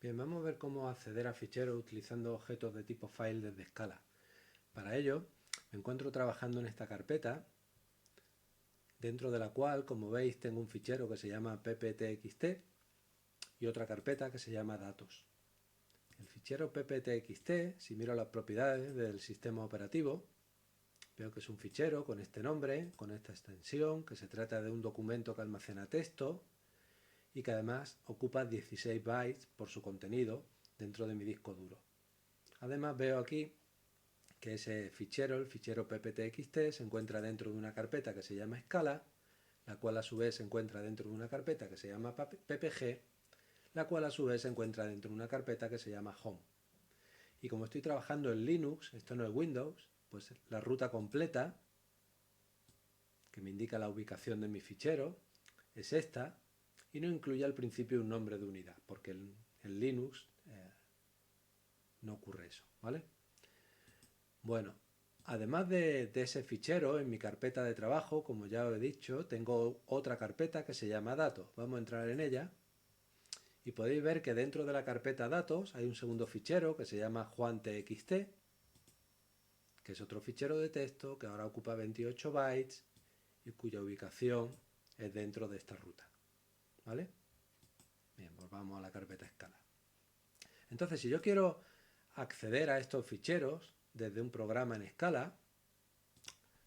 Bien, vamos a ver cómo acceder a ficheros utilizando objetos de tipo file desde Scala. Para ello, me encuentro trabajando en esta carpeta, dentro de la cual, como veis, tengo un fichero que se llama pptxt y otra carpeta que se llama datos. El fichero pptxt, si miro las propiedades del sistema operativo, veo que es un fichero con este nombre, con esta extensión, que se trata de un documento que almacena texto y que además ocupa 16 bytes por su contenido dentro de mi disco duro. Además veo aquí que ese fichero, el fichero pptxt, se encuentra dentro de una carpeta que se llama Scala, la cual a su vez se encuentra dentro de una carpeta que se llama ppg, la cual a su vez se encuentra dentro de una carpeta que se llama home. Y como estoy trabajando en Linux, esto no es Windows, pues la ruta completa, que me indica la ubicación de mi fichero, es esta, y no incluye al principio un nombre de unidad, porque en Linux no ocurre eso, ¿vale? Bueno, además de ese fichero, en mi carpeta de trabajo, como ya os he dicho, tengo otra carpeta que se llama datos. Vamos a entrar en ella y podéis ver que dentro de la carpeta datos hay un segundo fichero que se llama juantxt, que es otro fichero de texto que ahora ocupa 28 bytes y cuya ubicación es dentro de esta ruta, ¿vale? Bien, volvamos a la carpeta Scala. Entonces, si yo quiero acceder a estos ficheros desde un programa en Scala,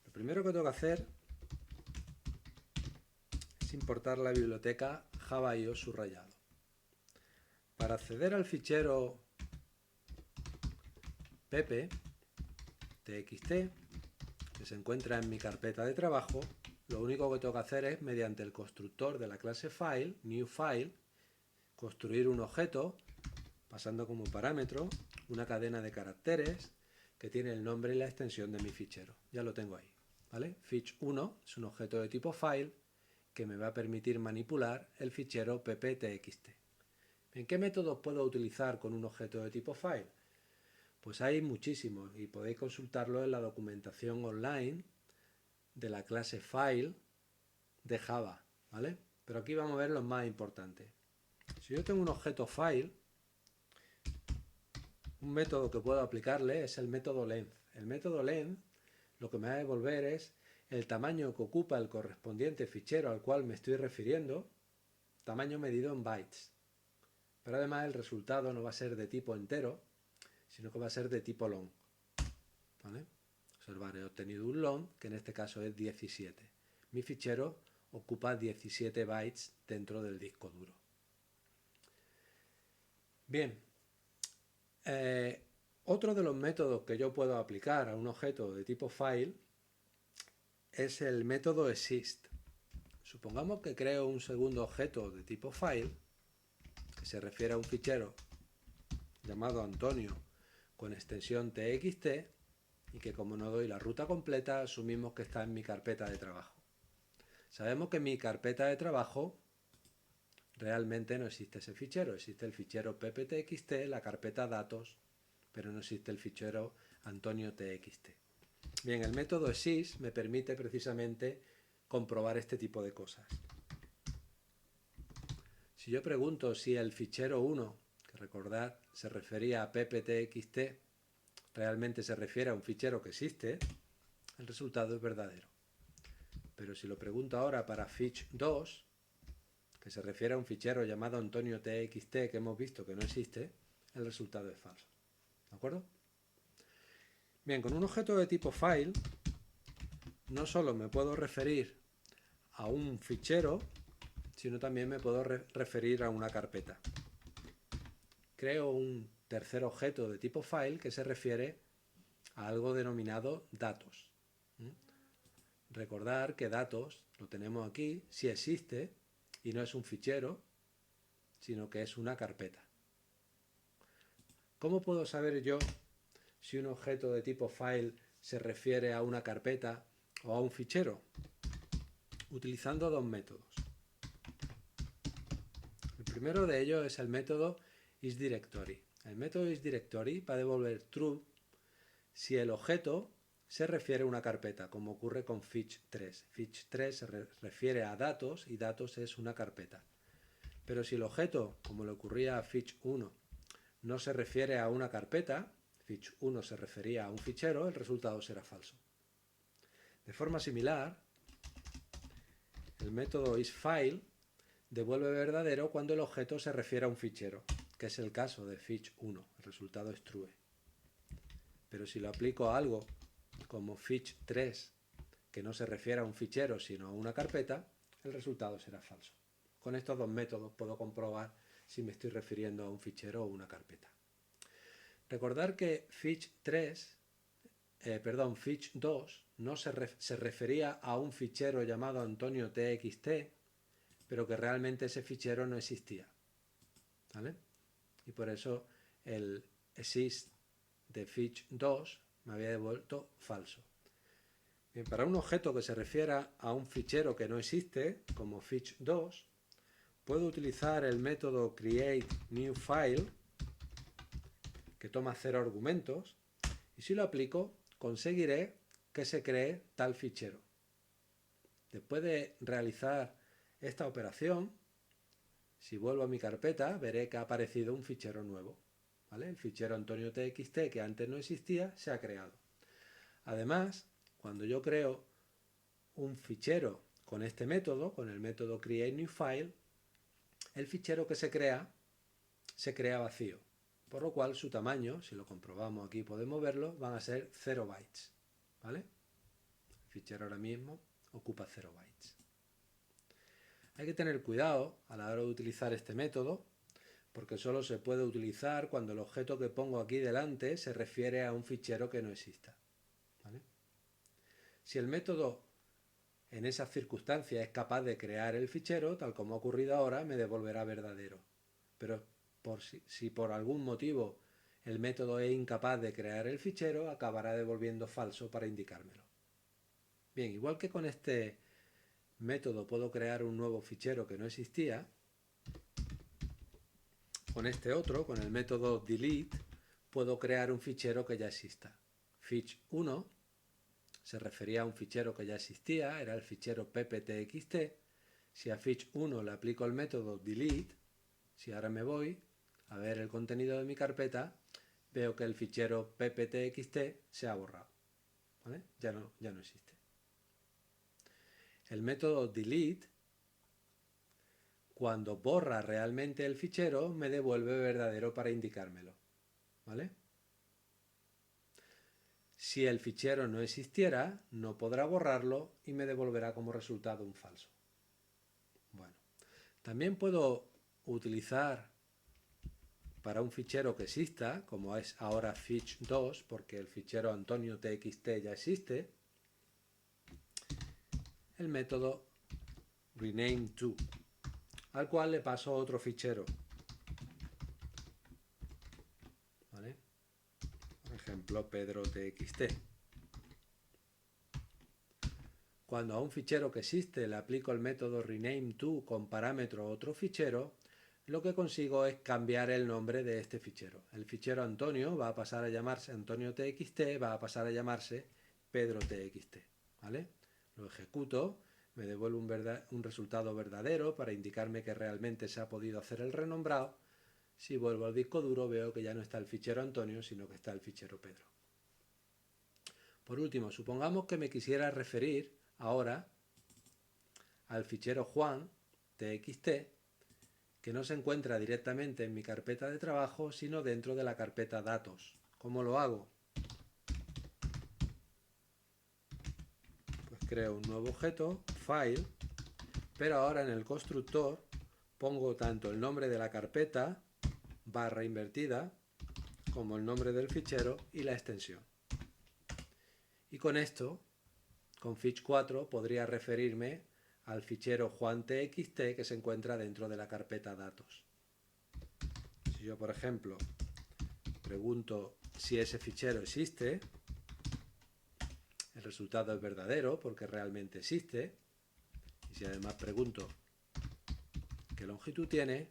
lo primero que tengo que hacer es importar la biblioteca Java.io subrayado. Para acceder al fichero pptxt, que se encuentra en mi carpeta de trabajo, lo único que tengo que hacer es, mediante el constructor de la clase file, new file, construir un objeto pasando como parámetro una cadena de caracteres que tiene el nombre y la extensión de mi fichero. Ya lo tengo ahí, ¿vale? Fich1 es un objeto de tipo file que me va a permitir manipular el fichero pptxt. ¿En qué métodos puedo utilizar con un objeto de tipo file? Pues hay muchísimos y podéis consultarlo en la documentación online de la clase file de Java, ¿vale? Pero aquí vamos a ver los más importantes. Si yo tengo un objeto file, un método que puedo aplicarle es el método length. El método length lo que me va a devolver es el tamaño que ocupa el correspondiente fichero al cual me estoy refiriendo, tamaño medido en bytes. Pero además el resultado no va a ser de tipo entero, sino que va a ser de tipo long, ¿vale? Observar, he obtenido un long, que en este caso es 17. Mi fichero ocupa 17 bytes dentro del disco duro. Bien, otro de los métodos que yo puedo aplicar a un objeto de tipo file es el método exist. Supongamos que creo un segundo objeto de tipo file, que se refiere a un fichero llamado Antonio con extensión txt, y que como no doy la ruta completa, asumimos que está en mi carpeta de trabajo. Sabemos que en mi carpeta de trabajo realmente no existe ese fichero, existe el fichero pptxt, la carpeta datos, pero no existe el fichero antonio.txt. Bien, el método exist me permite precisamente comprobar este tipo de cosas. Si yo pregunto si el fichero 1, que recordad se refería a pptxt, realmente se refiere a un fichero que existe, el resultado es verdadero. Pero si lo pregunto ahora para fich2, que se refiere a un fichero llamado antonio.txt que hemos visto que no existe, el resultado es falso. ¿De acuerdo? Bien, con un objeto de tipo file, no solo me puedo referir a un fichero, sino también me puedo referir a una carpeta. Creo un tercer objeto de tipo file que se refiere a algo denominado datos. Recordar que datos lo tenemos aquí, si existe, y no es un fichero, sino que es una carpeta. ¿Cómo puedo saber yo si un objeto de tipo file se refiere a una carpeta o a un fichero? Utilizando dos métodos. El primero de ellos es el método isDirectory. El método isDirectory va a devolver true si el objeto se refiere a una carpeta, como ocurre con fich3. Fich3 se refiere a datos y datos es una carpeta. Pero si el objeto, como le ocurría a fich1, no se refiere a una carpeta, fich1 se refería a un fichero, el resultado será falso. De forma similar, el método isFile devuelve verdadero cuando el objeto se refiere a un fichero, que es el caso de fich1, el resultado es true. Pero si lo aplico a algo como fich3, que no se refiere a un fichero sino a una carpeta, el resultado será falso. Con estos dos métodos puedo comprobar si me estoy refiriendo a un fichero o una carpeta. Recordar que fich2 no se refería a un fichero llamado AntonioTXT, pero que realmente ese fichero no existía, ¿vale? Y por eso el exist de fich2 me había devuelto falso. Bien, para un objeto que se refiera a un fichero que no existe, como fich2, puedo utilizar el método createNewFile, que toma 0 argumentos, y si lo aplico, conseguiré que se cree tal fichero. Después de realizar esta operación, si vuelvo a mi carpeta, veré que ha aparecido un fichero nuevo, ¿vale? El fichero AntonioTXT, que antes no existía, se ha creado. Además, cuando yo creo un fichero con este método, con el método createNewFile, el fichero que se crea vacío, por lo cual su tamaño, si lo comprobamos aquí podemos verlo, van a ser 0 bytes, ¿vale? El fichero ahora mismo ocupa 0 bytes. Hay que tener cuidado a la hora de utilizar este método, porque solo se puede utilizar cuando el objeto que pongo aquí delante se refiere a un fichero que no exista, ¿vale? Si el método en esas circunstancias es capaz de crear el fichero, tal como ha ocurrido ahora, me devolverá verdadero. Pero si por algún motivo el método es incapaz de crear el fichero, acabará devolviendo falso para indicármelo. Bien, igual que con este método puedo crear un nuevo fichero que no existía, con este otro, con el método delete, puedo crear un fichero que ya exista. Fich1 se refería a un fichero que ya existía, era el fichero pptxt. Si a fich1 le aplico el método delete, si ahora me voy a ver el contenido de mi carpeta, veo que el fichero pptxt se ha borrado, ¿vale? Ya no existe. El método delete, cuando borra realmente el fichero, me devuelve verdadero para indicármelo, ¿vale? Si el fichero no existiera, no podrá borrarlo y me devolverá como resultado un falso. Bueno, también puedo utilizar para un fichero que exista, como es ahora fich2, porque el fichero AntonioTXT ya existe, el método renameTo, al cual le paso otro fichero, ¿vale? Por ejemplo, pedrotxt. Cuando a un fichero que existe le aplico el método renameTo con parámetro otro fichero, lo que consigo es cambiar el nombre de este fichero. El fichero Antonio va a pasar a llamarse AntonioTXT, va a pasar a llamarse pedrotxt, ¿vale? Lo ejecuto, me devuelve un resultado verdadero para indicarme que realmente se ha podido hacer el renombrado. Si vuelvo al disco duro veo que ya no está el fichero Antonio, sino que está el fichero Pedro. Por último, supongamos que me quisiera referir ahora al fichero Juan.txt, que no se encuentra directamente en mi carpeta de trabajo, sino dentro de la carpeta datos. ¿Cómo lo hago? Pues creo un nuevo objeto, file, pero ahora en el constructor pongo tanto el nombre de la carpeta, barra invertida, como el nombre del fichero y la extensión. Y con esto, con fich4, podría referirme al fichero Juan.txt que se encuentra dentro de la carpeta datos. Si yo, por ejemplo, pregunto si ese fichero existe, el resultado es verdadero porque realmente existe. Y si además pregunto qué longitud tiene,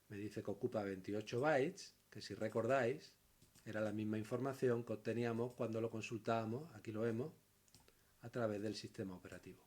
me dice que ocupa 28 bytes, que si recordáis, era la misma información que obteníamos cuando lo consultábamos, aquí lo vemos, a través del sistema operativo.